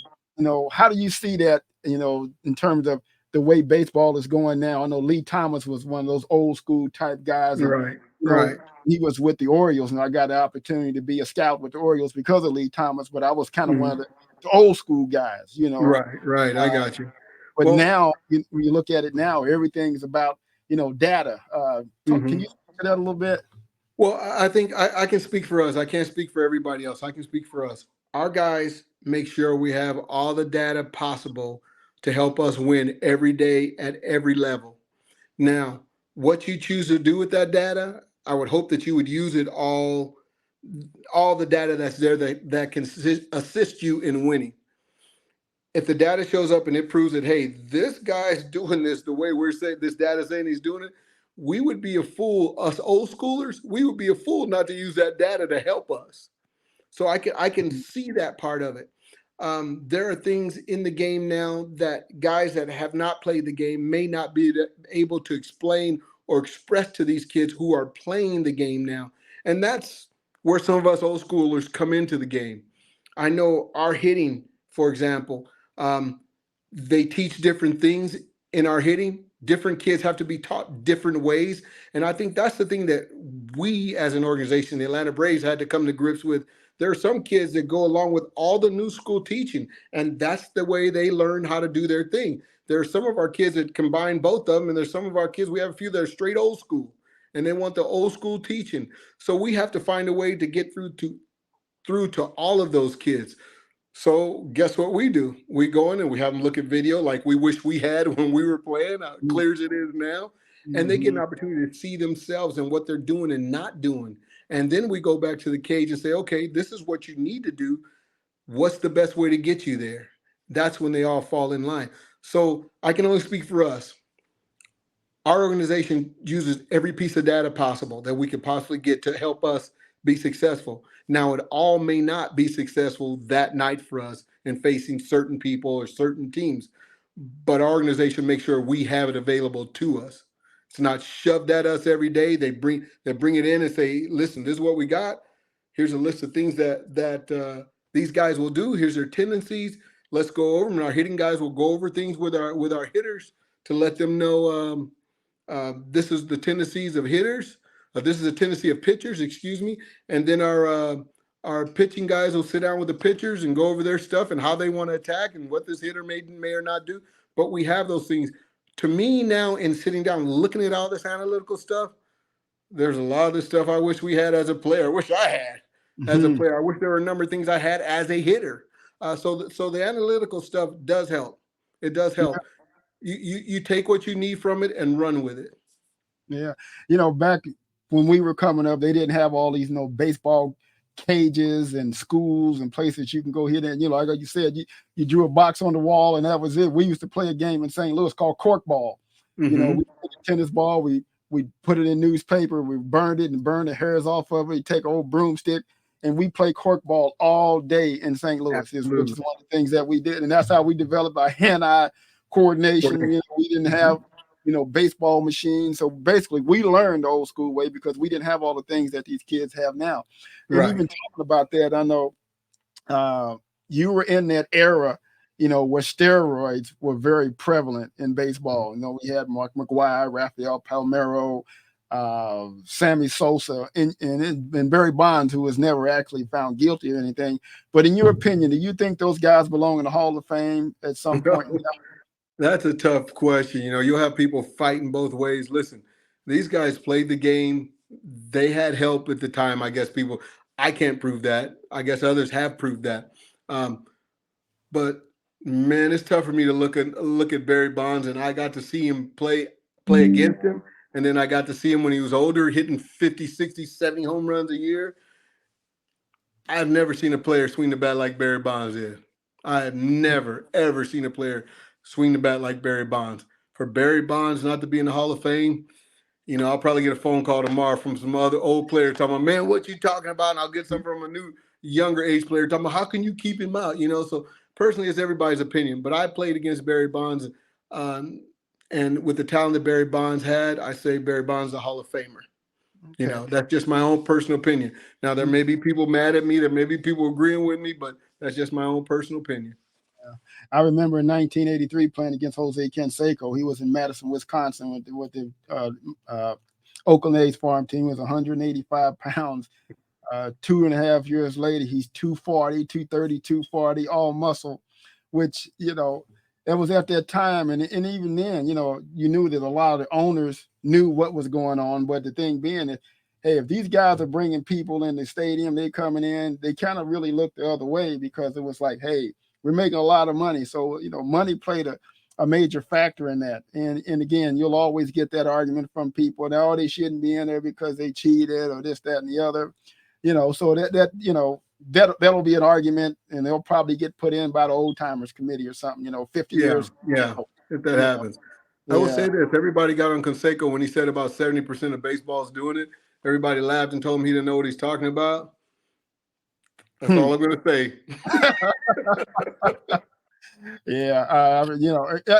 how do you see that, in terms of the way baseball is going now? I know Lee Thomas was one of those old school type guys. And, Right. He was with the Orioles, and I got the opportunity to be a scout with the Orioles because of Lee Thomas, but I was kind of one of the old school guys, Right. I got you. But now, when you look at it now, everything's about, data. Can you speak to that a little bit? Well, I think I can speak for us. I can't speak for everybody else. I can speak for us. Our guys make sure we have all the data possible to help us win every day at every level. Now, what you choose to do with that data, I would hope that you would use it all the data that's there that can assist you in winning. If the data shows up and it proves that, hey, this guy's doing this the way we're saying this data saying he's doing it, we would be a fool, us old schoolers, we would be a fool not to use that data to help us. So I can see that part of it. There are things in the game now that guys that have not played the game may not be able to explain or express to these kids who are playing the game now. And that's where some of us old schoolers come into the game. I know our hitting, for example, they teach different things in our hitting. Different kids have to be taught different ways. And I think that's the thing that we as an organization, the Atlanta Braves, had to come to grips with. There are some kids that go along with all the new school teaching, and that's the way they learn how to do their thing. There are some of our kids that combine both of them, and there's some of our kids, we have a few that are straight old school, and they want the old school teaching. So we have to find a way to get through to all of those kids. So guess what we do? We go in and we have them look at video like we wish we had when we were playing, clear as it is now. And they get an opportunity to see themselves and what they're doing and not doing. And then we go back to the cage and say, okay, this is what you need to do. What's the best way to get you there? That's when they all fall in line. So I can only speak for us. Our organization uses every piece of data possible that we could possibly get to help us be successful. Now, it all may not be successful that night for us in facing certain people or certain teams, but our organization makes sure we have it available to us. It's not shoved at us every day. They bring it in and say, listen, this is what we got. Here's a list of things that these guys will do. Here's their tendencies. Let's go over them. And our hitting guys will go over things with our hitters to let them know this is the tendencies of hitters. This is a tendency of pitchers, and then our pitching guys will sit down with the pitchers and go over their stuff and how they want to attack and what this hitter may or not do. But we have those things. To me now, in sitting down looking at all this analytical stuff, there's a lot of this stuff I wish we had as a player. I wish I had as a player. I wish there were a number of things I had as a hitter. So the analytical stuff does help. It does help. Yeah. You take what you need from it and run with it. Yeah, back when we were coming up, they didn't have all these, baseball cages and schools and places you can go hit. And, like you said, you drew a box on the wall and that was it. We used to play a game in St. Louis called corkball. We played a tennis ball. We put it in newspaper. We burned it and burned the hairs off of it. You take an old broomstick and we play corkball all day in St. Louis, which is one of the things that we did. And that's how we developed our hand-eye coordination. We didn't have baseball machines. So basically we learned the old school way because we didn't have all the things that these kids have now. And even talking about that, I know you were in that era, where steroids were very prevalent in baseball. We had Mark McGwire, Rafael Palmeiro, Sammy Sosa, and Barry Bonds, who was never actually found guilty of anything. But in your opinion, do you think those guys belong in the Hall of Fame at some point? That's a tough question. You'll have people fighting both ways. Listen, these guys played the game. They had help at the time. I guess I can't prove that. I guess others have proved that. But man, it's tough for me to look at Barry Bonds, and I got to see him play against him. And then I got to see him when he was older, hitting 50, 60, 70 home runs a year. I've never seen a player swing the bat like Barry Bonds did. I have never, ever seen a player swing the bat like Barry Bonds. For Barry Bonds not to be in the Hall of Fame, I'll probably get a phone call tomorrow from some other old player talking about, man, what you talking about? And I'll get some from a new, younger age player talking about, how can you keep him out? So personally, it's everybody's opinion. But I played against Barry Bonds, and with the talent that Barry Bonds had, I say Barry Bonds is a Hall of Famer. Okay. That's just my own personal opinion. Now, there may be people mad at me. There may be people agreeing with me, but that's just my own personal opinion. I remember in 1983 playing against Jose Canseco. He was in Madison, Wisconsin with the Oakland A's farm team. He was 185 pounds. 2.5 years later, he's 240, 230, 240, all muscle, which, it was at that time. And even then, you knew that a lot of the owners knew what was going on. But the thing being that, hey, if these guys are bringing people in the stadium, they coming in, they kind of really looked the other way because it was like, hey, we're making a lot of money. So, money played a major factor in that. And again, you'll always get that argument from people. Now, they shouldn't be in there because they cheated or this, that, and the other. So that'll be an argument, and they'll probably get put in by the old timers committee or something, 50 Yeah, years. yeah. If that Yeah. happens. I will say Yeah. this. Everybody got on Conseco when he said about 70% of baseball is doing it. Everybody laughed and told him he didn't know what he's talking about. That's all I'm going to say. Yeah.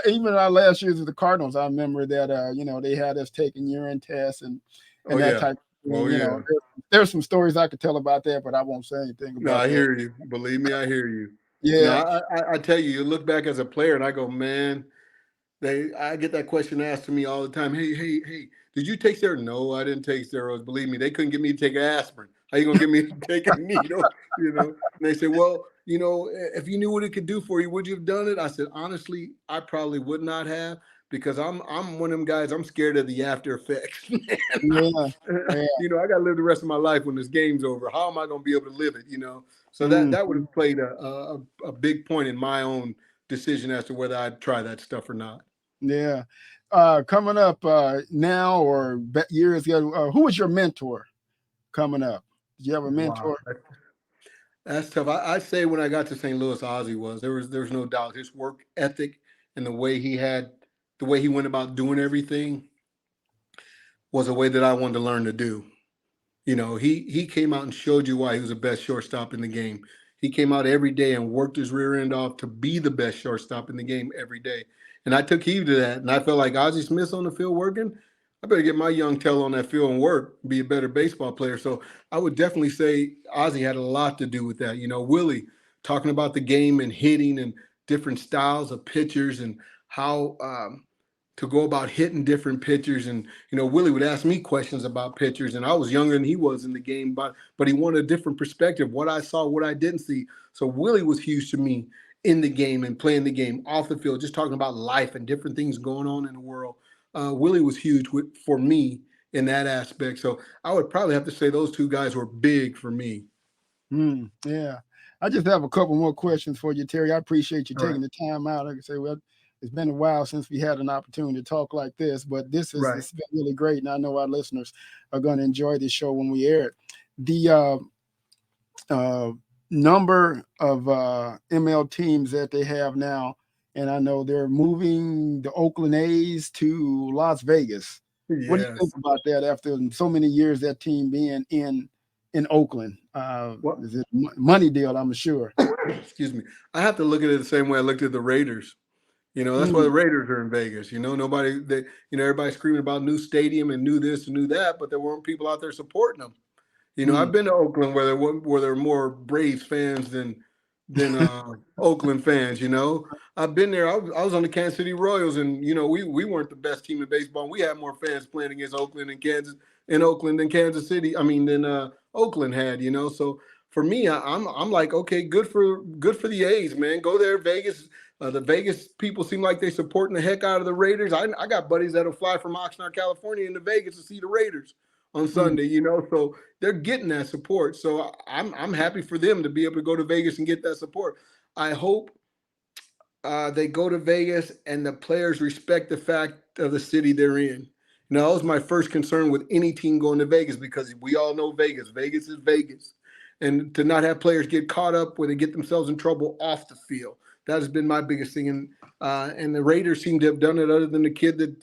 Even our last years with the Cardinals, I remember that, they had us taking urine tests and Oh, that yeah. type of thing. Oh, yeah. There's some stories I could tell about that, but I won't say anything No, about I that. hear you. Believe me, I hear you. No, Yeah. I tell you, you look back as a player and I go, man, I get that question asked to me all the time. Hey, did you take steroids? No, I didn't take steroids. Believe me, they couldn't get me to take aspirin. How you gonna get me to take a needle? And they say, well, if you knew what it could do for you, would you have done it? I said, honestly, I probably would not have, because I'm one of them guys. I'm scared of the after effects. Yeah. I got to live the rest of my life when this game's over. How am I going to be able to live it? So that would have played a big point in my own decision as to whether I'd try that stuff or not. Yeah. Coming up now or years ago, who was your mentor coming up? Did you have a mentor? Wow. That's tough. I say when I got to St. Louis, Ozzie was. There was no doubt. His work ethic and the way he went about doing everything was a way that I wanted to learn to do. He came out and showed you why he was the best shortstop in the game. He came out every day and worked his rear end off to be the best shortstop in the game every day. And I took heed to that. And I felt like Ozzie Smith's on the field working. I better get my young tail on that field and work, be a better baseball player. So I would definitely say Ozzie had a lot to do with that. Willie talking about the game and hitting and different styles of pitchers and how to go about hitting different pitchers. And, Willie would ask me questions about pitchers, and I was younger than he was in the game, but he wanted a different perspective, what I saw, what I didn't see. So Willie was huge to me in the game and playing the game off the field, just talking about life and different things going on in the world. Willie was huge for me in that aspect. So I would probably have to say those two guys were big for me. Yeah. I just have a couple more questions for you, Terry. I appreciate you taking the time out. Like I say, well, it's been a while since we had an opportunity to talk like this, but it's been really great. And I know our listeners are going to enjoy this show when we air it. The number of ML teams that they have now, and I know they're moving the Oakland A's to Las Vegas. Yes. What do you think about that after so many years that team being in Oakland? Is it a money deal, I'm sure? Excuse me. I have to look at it the same way I looked at the Raiders. That's why the Raiders are in Vegas. Everybody's screaming about new stadium and new this and new that, but there weren't people out there supporting them. I've been to Oakland where there are more Braves fans than Oakland fans. I've been there. I was on the Kansas City Royals, and we weren't the best team in baseball. We had more fans playing against Oakland than Kansas City. Than Oakland had. So for me, I'm like, okay, good for the A's, man. Go there, Vegas. The Vegas people seem like they're supporting the heck out of the Raiders. I got buddies that'll fly from Oxnard, California into Vegas to see the Raiders on Sunday, so they're getting that support. So I'm happy for them to be able to go to Vegas and get that support. I hope they go to Vegas and the players respect the fact of the city they're in. That was my first concern with any team going to Vegas, because we all know Vegas. Vegas is Vegas. And to not have players get caught up when they get themselves in trouble off the field. That has been my biggest thing. And the Raiders seem to have done it, other than the kid that,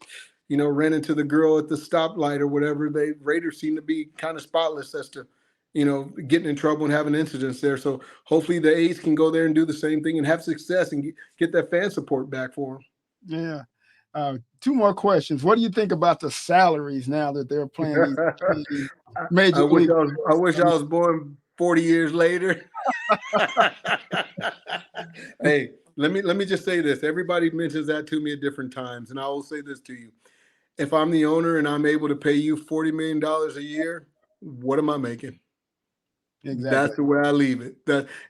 ran into the girl at the stoplight or whatever. Raiders seem to be kind of spotless as to, getting in trouble and having incidents there. So hopefully the A's can go there and do the same thing and have success and get that fan support back for them. Yeah. Two more questions. What do you think about the salaries now that they're playing these major league? I wish I was born 40 years later. Hey, let me just say this. Everybody mentions that to me at different times, and I will say this to you. If I'm the owner and I'm able to pay you $40 million a year, what am I making? Exactly. That's the way I leave it.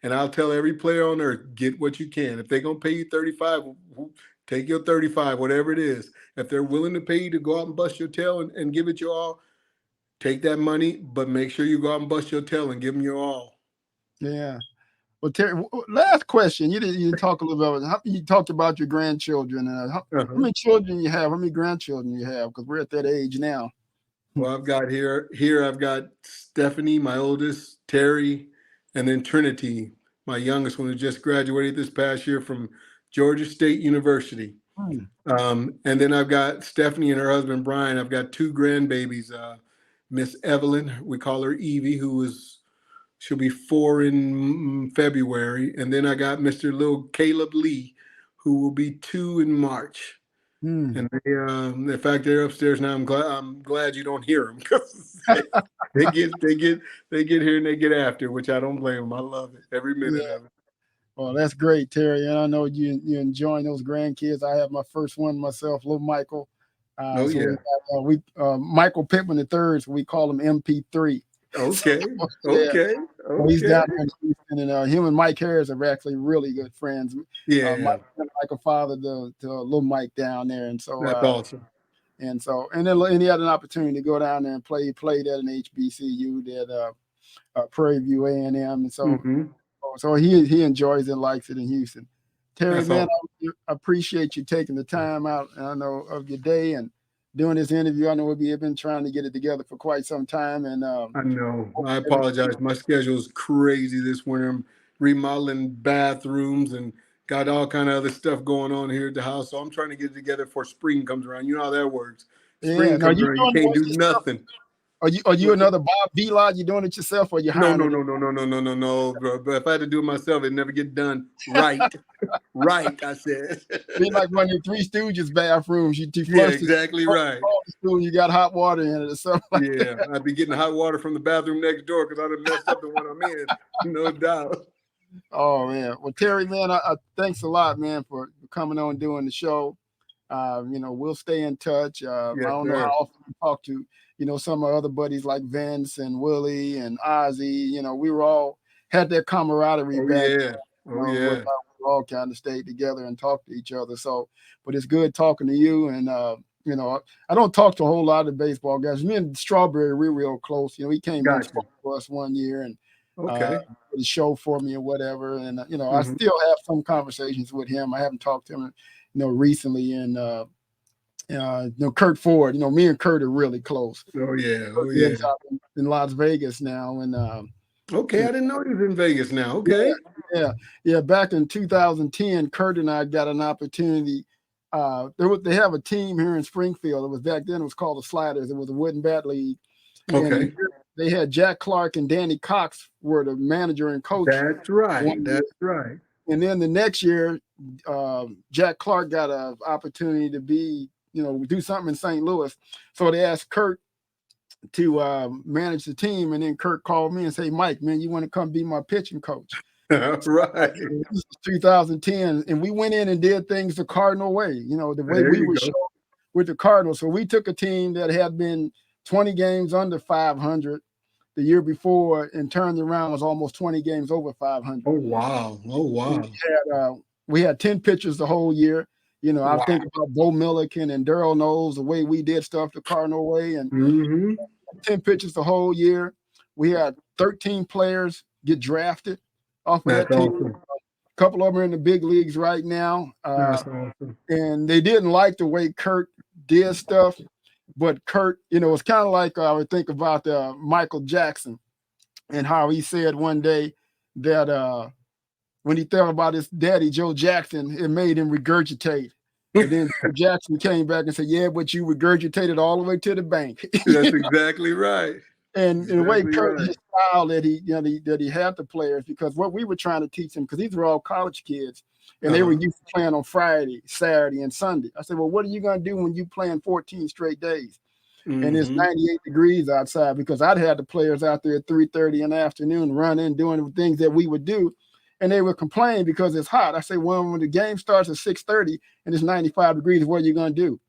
And I'll tell every player on earth, get what you can. If they're going to pay you 35, take your 35, whatever it is. If they're willing to pay you to go out and bust your tail and give it your all, take that money, but make sure you go out and bust your tail and give them your all. Yeah. Well, Terry, last question. You didn't talk a little bit. You talked about your grandchildren. How Uh-huh. many children you have? How many grandchildren you have? Because we're at that age now. Well, I've got I've got Stephanie, my oldest, Terry, and then Trinity, my youngest one, who just graduated this past year from Georgia State University. Hmm. And then I've got Stephanie and her husband Brian. I've got two grandbabies, Miss Evelyn, we call her Evie, she'll be 4 in February, and then I got Mr. Little Caleb Lee, who will be 2 in March. Hmm. And in fact, they're upstairs now. I'm glad you don't hear them because they get here and they get after, which I don't blame them. I love it every minute Yeah. of it. Well, that's great, Terry. And I know you're enjoying those grandkids. I have my first one myself, little Michael. Oh So yeah. we Michael Pittman the third. So we call him MP3. Okay. Yeah. Okay. Well, he's Okay. down there in Houston, and him and Mike Harris are actually really good friends. Yeah. Like a father to little Mike down there, and That's awesome. and then he had an opportunity to go down there and play. He played at an HBCU, did Prairie View A&M, and Hmm. so he enjoys it, likes it in Houston. Terry, That's man, awesome. I appreciate you taking the time out. I know of your day and doing this interview. I know we've been trying to get it together for quite some time, and I know. I apologize. My schedule is crazy this winter. I'm remodeling bathrooms and got all kind of other stuff going on here at the house. So I'm trying to get it together before spring comes around. You know how that works. yeah. Spring Now comes you around, you doing can't it do yourself? nothing. Are you another Bob Vila? You doing it yourself, or you No, hiring no, it? no, no, no, no, no, no, no, bro. But if I had to do it myself, it'd never get done right. Right, I said. Be like one of your Three Stooges bathrooms. You Yeah, flush exactly right. the stool, you got hot water in it or something like Yeah, I'd be getting hot water from the bathroom next door because I'd have messed up the one I'm in. No doubt. Oh man. Well, Terry, man, I thanks a lot, man, for coming on and doing the show. We'll stay in touch. I Yes, don't know how sir. often you talk to, some of our other buddies like Vince and Willie and Ozzy. We were all had that camaraderie Oh back, yeah. Oh where yeah. we all kind of stayed together and talked to each other. So, but it's good talking to you. And I don't talk to a whole lot of baseball guys. Me and Strawberry, we're real close. He came in and Got you. spoke to us one year and Okay. did a show for me or whatever. And I Hmm. still have some conversations with him. I haven't talked to him, recently. And Kurt Ford. Me and Kurt are really close. Oh yeah. Oh Kurt yeah. lives out in Las Vegas now, and Okay, I didn't know he was in Vegas now. yeah, Okay. yeah. Back in 2010, Kurt and I got an opportunity. They have a team here in Springfield. It was back then. It was called the Sliders. It was a wooden bat league, and Okay. they had Jack Clark and Danny Cox were the manager and coach That's right. one year. That's right. And then the next year, Jack Clark got an opportunity to do something in St. Louis. So they asked Kurt to manage the team. And then Kurt called me and said, Mike, man, you want to come be my pitching coach? Right. This was 2010. And we went in and did things the Cardinal way, the way There we you were go. shown with the Cardinals. So we took a team that had been 20 games under 500 the year before and turned around, was almost 20 games over 500. Oh wow. Oh wow. We had 10 pitchers the whole year. I Wow. think about Bo Milliken and Daryl Knowles, the way we did stuff the Cardinal way, and Hmm. 10 pitchers the whole year. We had 13 players get drafted off of That's that team. awesome. A couple of them are in the big leagues right now. That's awesome. And they didn't like the way Kurt did stuff. But Kurt, it's kind of like I would think about Michael Jackson and how he said one day that when he thought about his daddy, Joe Jackson, it made him regurgitate. And then Joe Jackson came back and said, yeah, but you regurgitated all the way to the bank. That's exactly right. And in the way Exactly Kurt, right. his style that he had the players, because what we were trying to teach them, because these were all college kids, and they were used to playing on Friday, Saturday, and Sunday. I said, well, what are you going to do when you playing 14 straight days? And it's 98 degrees outside, because I'd had the players out there at 3:30 in the afternoon running, doing the things that we would do. And they would complain because it's hot. I say, well, when the game starts at 6:30 and it's 95 degrees, what are you going to do?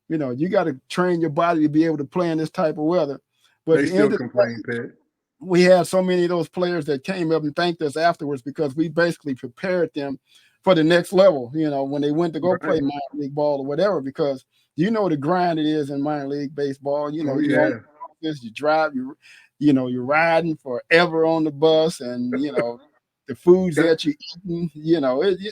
You got to train your body to be able to play in this type of weather. But They at the end still of complain, Pitt. we had so many of those players that came up and thanked us afterwards, because we basically prepared them for the next level, when they went to go play Right. minor league ball or whatever, because the grind it is in minor league baseball. Oh You on yeah. this, you drive, you're riding forever on the bus, and the foods Yeah. that you eating,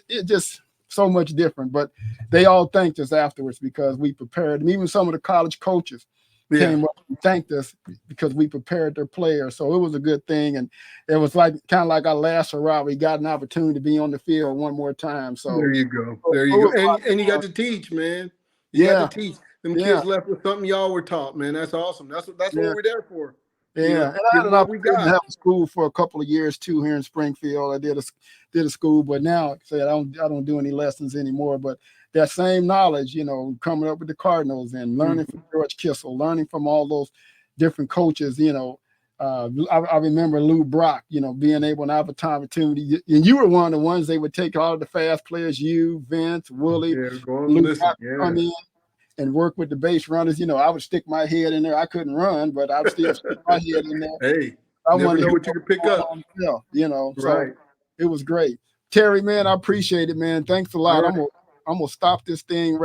it just so much different. But they all thanked us afterwards because we prepared them. Even some of the college coaches came up and thanked us because we prepared their players. So it was a good thing. And it was kind of like our last hurrah. We got an opportunity to be on the field one more time. So there you go. There you go. And you got to teach, man. You got to teach. Them kids left with something y'all were taught, man. That's awesome. That's what we're there for. Yeah, and I had an opportunity to have a school for a couple of years too here in Springfield. I did a school, but now I don't do any lessons anymore. But that same knowledge, coming up with the Cardinals and learning from George Kissel, learning from all those different coaches, I remember Lou Brock, being able to have an opportunity. And you were one of the ones they would take all the fast players, you, Vince, Willie, Lou Brock come in and work with the base runners. I would stick my head in there. I couldn't run, but I would still stick my head in there. Hey, I never know what you could pick up. So it was great. Terry, man, I appreciate it, man. Thanks a lot. I'm gonna stop this thing